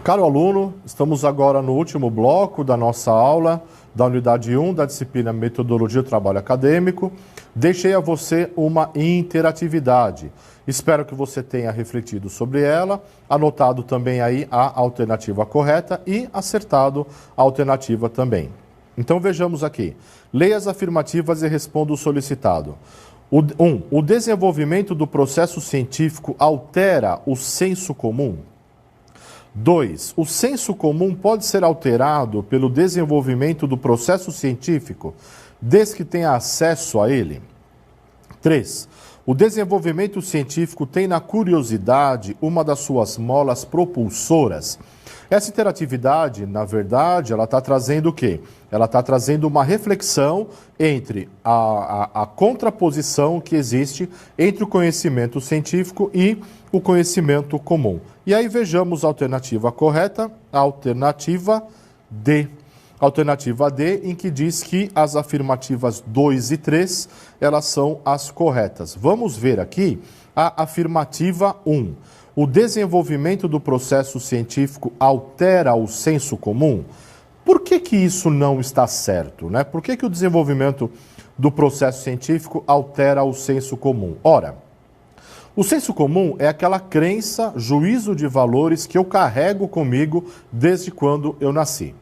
Caro aluno, estamos agora no último bloco da nossa aula da unidade 1 da disciplina Metodologia do Trabalho Acadêmico. Deixei a você uma interatividade. Espero que você tenha refletido sobre ela, anotado também aí a alternativa correta e acertado a alternativa também. Então vejamos aqui. Leia as afirmativas e responda o solicitado. O desenvolvimento do processo científico altera o senso comum? 2. O senso comum pode ser alterado pelo desenvolvimento do processo científico, desde que tenha acesso a ele. 3. O desenvolvimento científico tem na curiosidade uma das suas molas propulsoras. Essa interatividade, na verdade, ela está trazendo o quê? Ela está trazendo uma reflexão entre a contraposição que existe entre o conhecimento científico e o conhecimento comum. E aí vejamos a alternativa correta, a alternativa D. Alternativa D, em que diz que as afirmativas 2 e 3, elas são as corretas. Vamos ver aqui a afirmativa 1. O desenvolvimento do processo científico altera o senso comum? Por que isso não está certo, né? Por que o desenvolvimento do processo científico altera o senso comum? Ora, o senso comum é aquela crença, juízo de valores que eu carrego comigo desde quando eu nasci.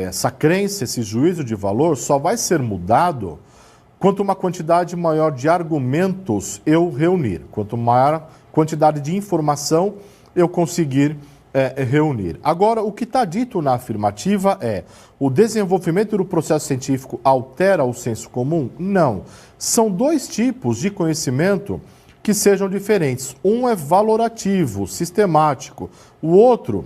Essa crença, esse juízo de valor só vai ser mudado quanto uma quantidade maior de argumentos eu reunir, quanto maior quantidade de informação eu conseguir reunir. Agora, o que está dito na afirmativa é: o desenvolvimento do processo científico altera o senso comum? Não. São dois tipos de conhecimento que sejam diferentes. Um é valorativo, sistemático. O outro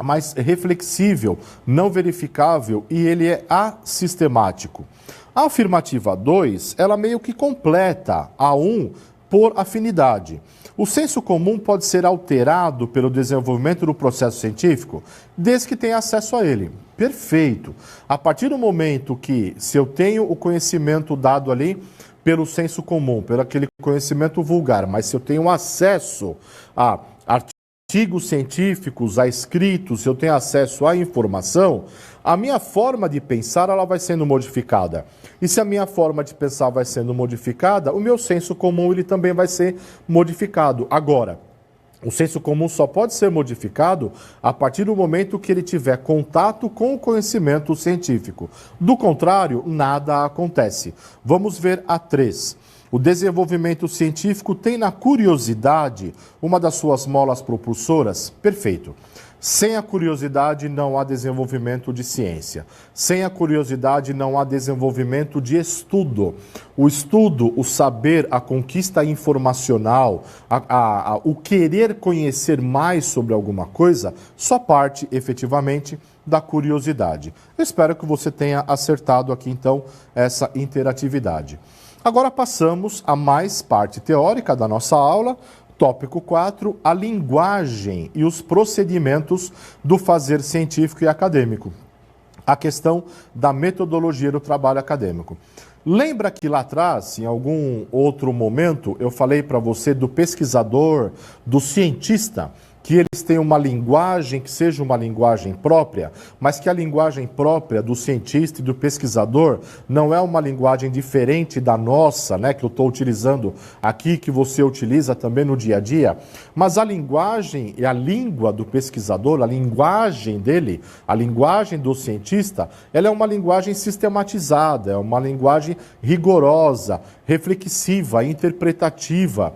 mais reflexível, não verificável, e ele é assistemático. A afirmativa 2, ela meio que completa a 1 por afinidade. O senso comum pode ser alterado pelo desenvolvimento do processo científico, desde que tenha acesso a ele. Perfeito. A partir do momento que, se eu tenho o conhecimento dado ali pelo senso comum, pelo aquele conhecimento vulgar, mas se eu tenho acesso a artigos científicos, a escritos, se eu tenho acesso à informação, a minha forma de pensar ela vai sendo modificada. E se a minha forma de pensar vai sendo modificada, o meu senso comum ele também vai ser modificado. Agora, o senso comum só pode ser modificado a partir do momento que ele tiver contato com o conhecimento científico. Do contrário, nada acontece. Vamos ver a 3. O desenvolvimento científico tem na curiosidade uma das suas molas propulsoras? Perfeito. Sem a curiosidade não há desenvolvimento de ciência. Sem a curiosidade não há desenvolvimento de estudo. O estudo, o saber, a conquista informacional, o querer conhecer mais sobre alguma coisa, só parte efetivamente da curiosidade. Eu espero que você tenha acertado aqui então essa interatividade. Agora passamos a mais parte teórica da nossa aula. Tópico 4, a linguagem e os procedimentos do fazer científico e acadêmico. A questão da metodologia do trabalho acadêmico. Lembra que lá atrás, em algum outro momento, eu falei para você do pesquisador, do cientista, que eles têm uma linguagem que seja uma linguagem própria, mas que a linguagem própria do cientista e do pesquisador não é uma linguagem diferente da nossa, né, que eu estou utilizando aqui, que você utiliza também no dia a dia, mas a linguagem e a língua do pesquisador, a linguagem dele, a linguagem do cientista, ela é uma linguagem sistematizada, é uma linguagem rigorosa, reflexiva, interpretativa,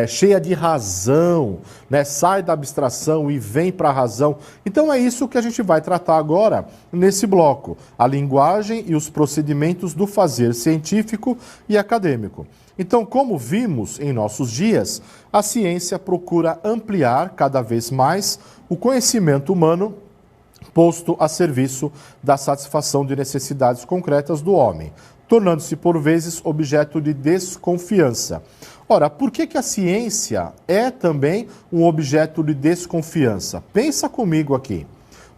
cheia de razão, né? Sai da abstração e vem para a razão. Então é isso que a gente vai tratar agora nesse bloco, a linguagem e os procedimentos do fazer científico e acadêmico. Então, como vimos em nossos dias, a ciência procura ampliar cada vez mais o conhecimento humano posto a serviço da satisfação de necessidades concretas do homem, tornando-se por vezes objeto de desconfiança. Ora, por que a ciência é também um objeto de desconfiança? Pensa comigo aqui.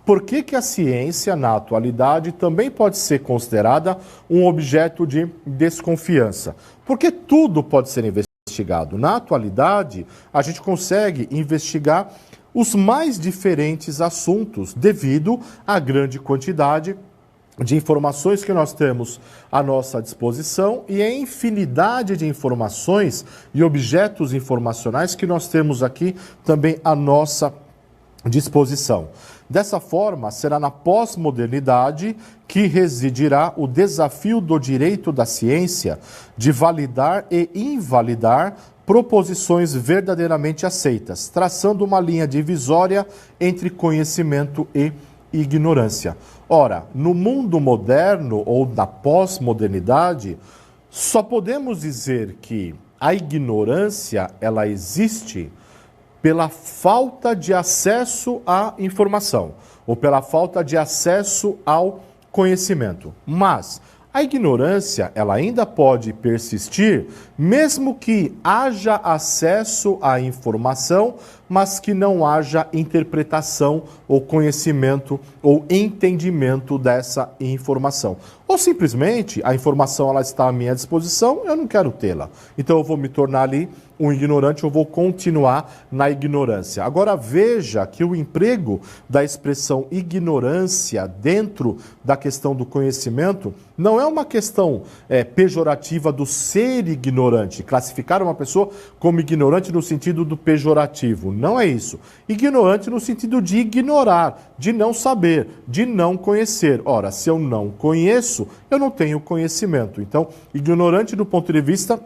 Por que a ciência, na atualidade, também pode ser considerada um objeto de desconfiança? Porque tudo pode ser investigado. Na atualidade, a gente consegue investigar os mais diferentes assuntos, devido à grande quantidade de informações que nós temos à nossa disposição e a infinidade de informações e objetos informacionais que nós temos aqui também à nossa disposição. Dessa forma, será na pós-modernidade que residirá o desafio do direito da ciência de validar e invalidar proposições verdadeiramente aceitas, traçando uma linha divisória entre conhecimento e ignorância. Ora, no mundo moderno ou na pós-modernidade, só podemos dizer que a ignorância ela existe pela falta de acesso à informação ou pela falta de acesso ao conhecimento. Mas a ignorância, ela ainda pode persistir, mesmo que haja acesso à informação, mas que não haja interpretação ou conhecimento ou entendimento dessa informação. Ou simplesmente a informação ela está à minha disposição, eu não quero tê-la. Então eu vou me tornar ali um ignorante, eu vou continuar na ignorância. Agora veja que o emprego da expressão ignorância dentro da questão do conhecimento não é uma questão pejorativa do ser ignorante, classificar uma pessoa como ignorante no sentido do pejorativo. Não é isso. Ignorante no sentido de ignorar, de não saber, de não conhecer. Ora, se eu não conheço, eu não tenho conhecimento. Então, ignorante do ponto de vista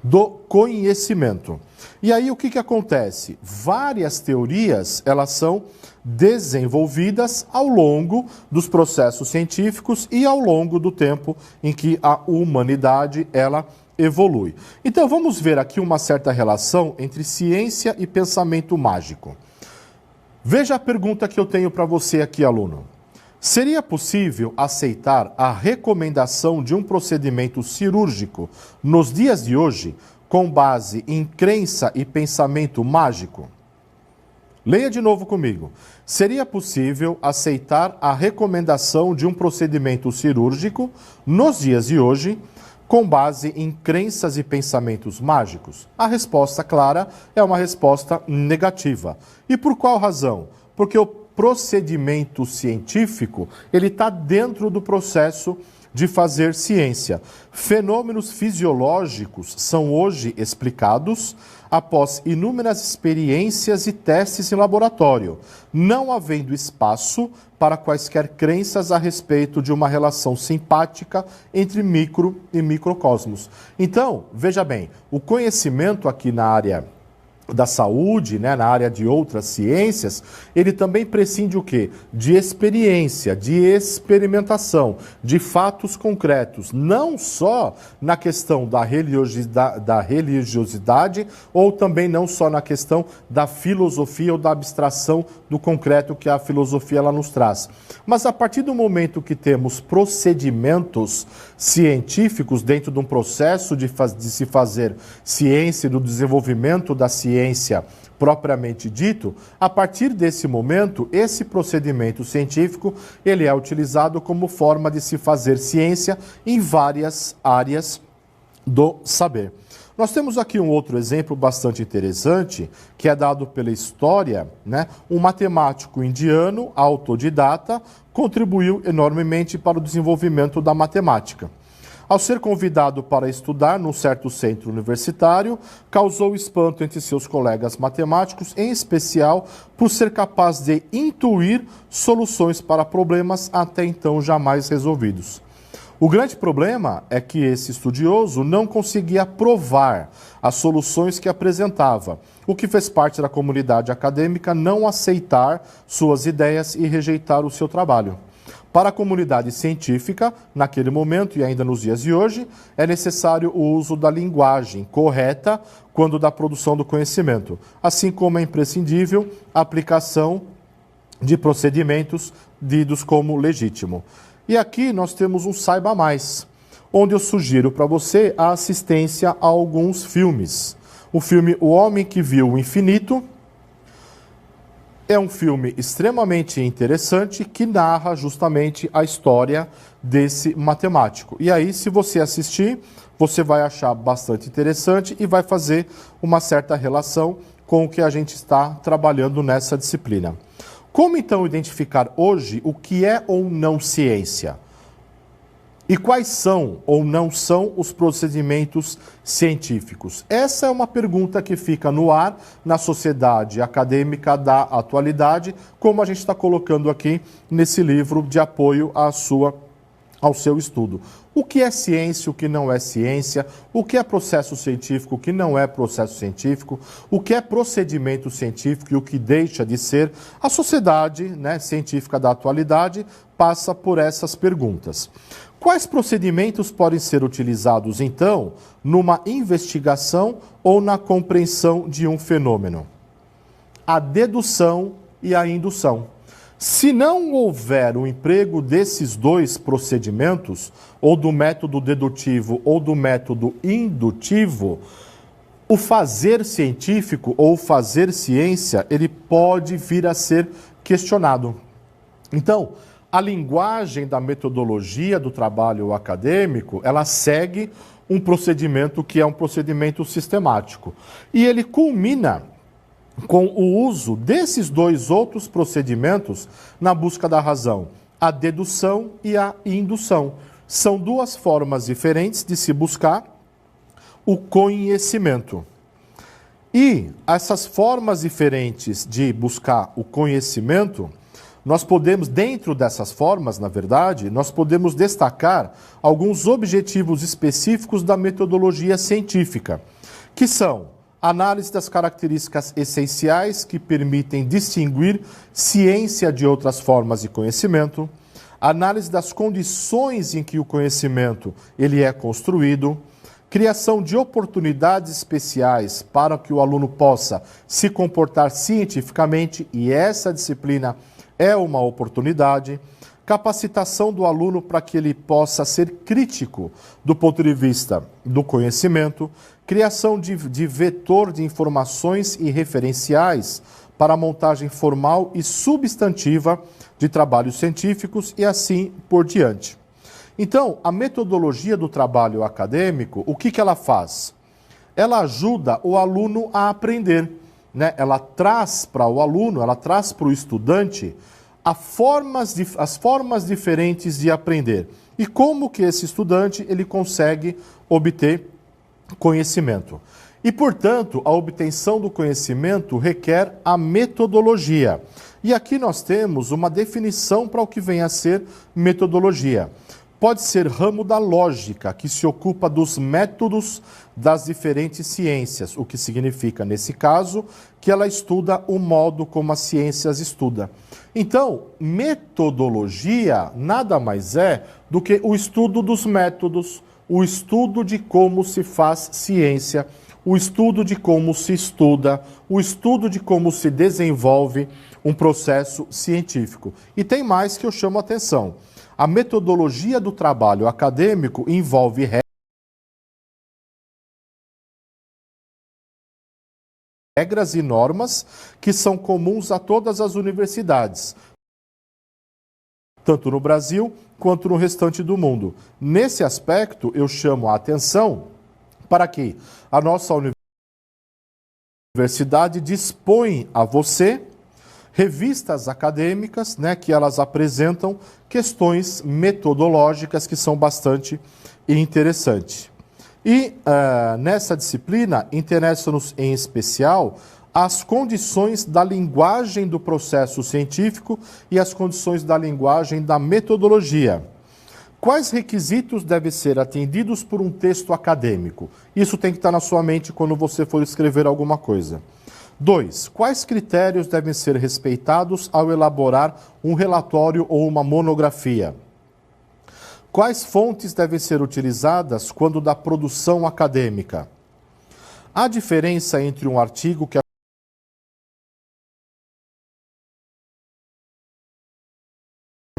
do conhecimento. E aí o que acontece? Várias teorias, elas são desenvolvidas ao longo dos processos científicos e ao longo do tempo em que a humanidade, ela evolui. Então vamos ver aqui uma certa relação entre ciência e pensamento mágico. Veja a pergunta que eu tenho para você aqui, aluno. Seria possível aceitar a recomendação de um procedimento cirúrgico nos dias de hoje com base em crença e pensamento mágico? Leia de novo comigo. Seria possível aceitar a recomendação de um procedimento cirúrgico nos dias de hoje com base em crenças e pensamentos mágicos? A resposta clara é uma resposta negativa. E por qual razão? Porque o procedimento científico, ele está dentro do processo de fazer ciência. Fenômenos fisiológicos são hoje explicados após inúmeras experiências e testes em laboratório, não havendo espaço para quaisquer crenças a respeito de uma relação simpática entre micro e microcosmos. Então, veja bem, o conhecimento aqui na área da saúde, né, na área de outras ciências, ele também prescinde o quê? De experiência, de experimentação, de fatos concretos, não só na questão da religiosidade ou também não só na questão da filosofia ou da abstração do concreto que a filosofia ela nos traz. Mas a partir do momento que temos procedimentos científicos dentro de um processo de se fazer ciência, do desenvolvimento da ciência propriamente dito, a partir desse momento, esse procedimento científico, ele é utilizado como forma de se fazer ciência em várias áreas do saber. Nós temos aqui um outro exemplo bastante interessante, que é dado pela história, né? Um matemático indiano, autodidata, contribuiu enormemente para o desenvolvimento da matemática. Ao ser convidado para estudar num certo centro universitário, causou espanto entre seus colegas matemáticos, em especial por ser capaz de intuir soluções para problemas até então jamais resolvidos. O grande problema é que esse estudioso não conseguia provar as soluções que apresentava, o que fez parte da comunidade acadêmica não aceitar suas ideias e rejeitar o seu trabalho. Para a comunidade científica, naquele momento e ainda nos dias de hoje, é necessário o uso da linguagem correta quando da produção do conhecimento, assim como é imprescindível a aplicação de procedimentos ditos como legítimo. E aqui nós temos um Saiba Mais, onde eu sugiro para você a assistência a alguns filmes. O filme O Homem que Viu o Infinito é um filme extremamente interessante que narra justamente a história desse matemático. E aí, se você assistir, você vai achar bastante interessante e vai fazer uma certa relação com o que a gente está trabalhando nessa disciplina. Como então identificar hoje o que é ou não ciência? E quais são ou não são os procedimentos científicos? Essa é uma pergunta que fica no ar na sociedade acadêmica da atualidade, como a gente está colocando aqui nesse livro de apoio ao seu estudo. O que é ciência, o que não é ciência, o que é processo científico, o que não é processo científico, o que é procedimento científico e o que deixa de ser. A sociedade, né, científica da atualidade passa por essas perguntas. Quais procedimentos podem ser utilizados, então, numa investigação ou na compreensão de um fenômeno? A dedução e a indução. Se não houver o emprego desses dois procedimentos, ou do método dedutivo ou do método indutivo, o fazer científico ou fazer ciência, ele pode vir a ser questionado. Então, a linguagem da metodologia do trabalho acadêmico, ela segue um procedimento que é um procedimento sistemático. E ele culmina com o uso desses dois outros procedimentos na busca da razão, a dedução e a indução. São duas formas diferentes de se buscar o conhecimento. E essas formas diferentes de buscar o conhecimento, nós podemos, dentro dessas formas, na verdade, nós podemos destacar alguns objetivos específicos da metodologia científica, que são análise das características essenciais que permitem distinguir ciência de outras formas de conhecimento, análise das condições em que o conhecimento ele é construído, criação de oportunidades especiais para que o aluno possa se comportar cientificamente, e essa disciplina é uma oportunidade, capacitação do aluno para que ele possa ser crítico do ponto de vista do conhecimento, criação de vetor de informações e referenciais para a montagem formal e substantiva de trabalhos científicos e assim por diante. Então, a metodologia do trabalho acadêmico, o que ela faz? Ela ajuda o aluno a aprender, né? Ela traz para o aluno, ela traz para o estudante as formas diferentes de aprender. E como que esse estudante ele consegue obter conhecimento. E, portanto, a obtenção do conhecimento requer a metodologia. E aqui nós temos uma definição para o que vem a ser metodologia. Pode ser ramo da lógica, que se ocupa dos métodos das diferentes ciências, o que significa, nesse caso, que ela estuda o modo como as ciências estudam. Então, metodologia nada mais é do que o estudo dos métodos, o estudo de como se faz ciência, o estudo de como se estuda, o estudo de como se desenvolve um processo científico. E tem mais que eu chamo a atenção. A metodologia do trabalho acadêmico envolve regras e normas que são comuns a todas as universidades, tanto no Brasil quanto no restante do mundo. Nesse aspecto, eu chamo a atenção para que a nossa universidade dispõe a você revistas acadêmicas, né, que elas apresentam questões metodológicas que são bastante interessantes. E nessa disciplina, interessa-nos em especial as condições da linguagem do processo científico e as condições da linguagem da metodologia. Quais requisitos devem ser atendidos por um texto acadêmico? Isso tem que estar na sua mente quando você for escrever alguma coisa. 2. Quais critérios devem ser respeitados ao elaborar um relatório ou uma monografia? Quais fontes devem ser utilizadas quando da produção acadêmica? Há diferença entre um artigo que é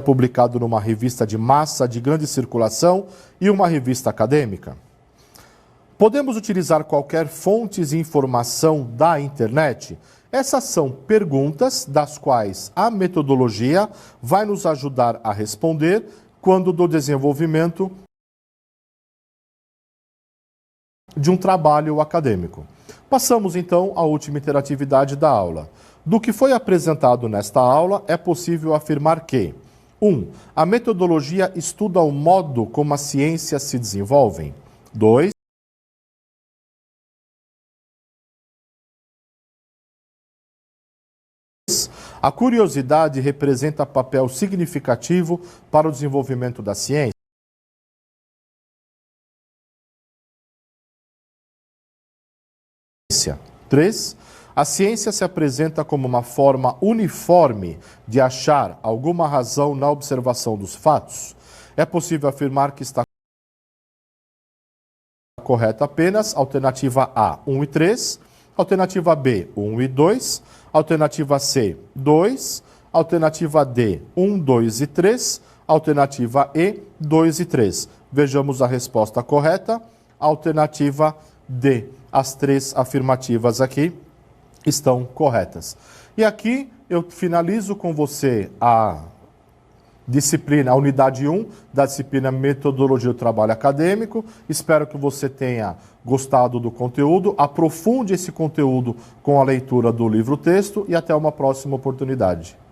publicado numa revista de massa de grande circulação e uma revista acadêmica? Podemos utilizar qualquer fonte de informação da internet? Essas são perguntas das quais a metodologia vai nos ajudar a responder quando do desenvolvimento de um trabalho acadêmico. Passamos então à última interatividade da aula. Do que foi apresentado nesta aula, é possível afirmar que 1. A metodologia estuda o modo como as ciências se desenvolvem. 2. A curiosidade representa papel significativo para o desenvolvimento da ciência. 3. A ciência se apresenta como uma forma uniforme de achar alguma razão na observação dos fatos. É possível afirmar que está correta apenas alternativa A, 1 e 3, alternativa B, 1 e 2, alternativa C, 2, alternativa D, 1, 2 e 3, alternativa E, 2 e 3. Vejamos a resposta correta, alternativa D. As 3 afirmativas aqui estão corretas. E aqui eu finalizo com você a disciplina, a unidade 1 da disciplina Metodologia do Trabalho Acadêmico. Espero que você tenha gostado do conteúdo. Aprofunde esse conteúdo com a leitura do livro-texto e até uma próxima oportunidade.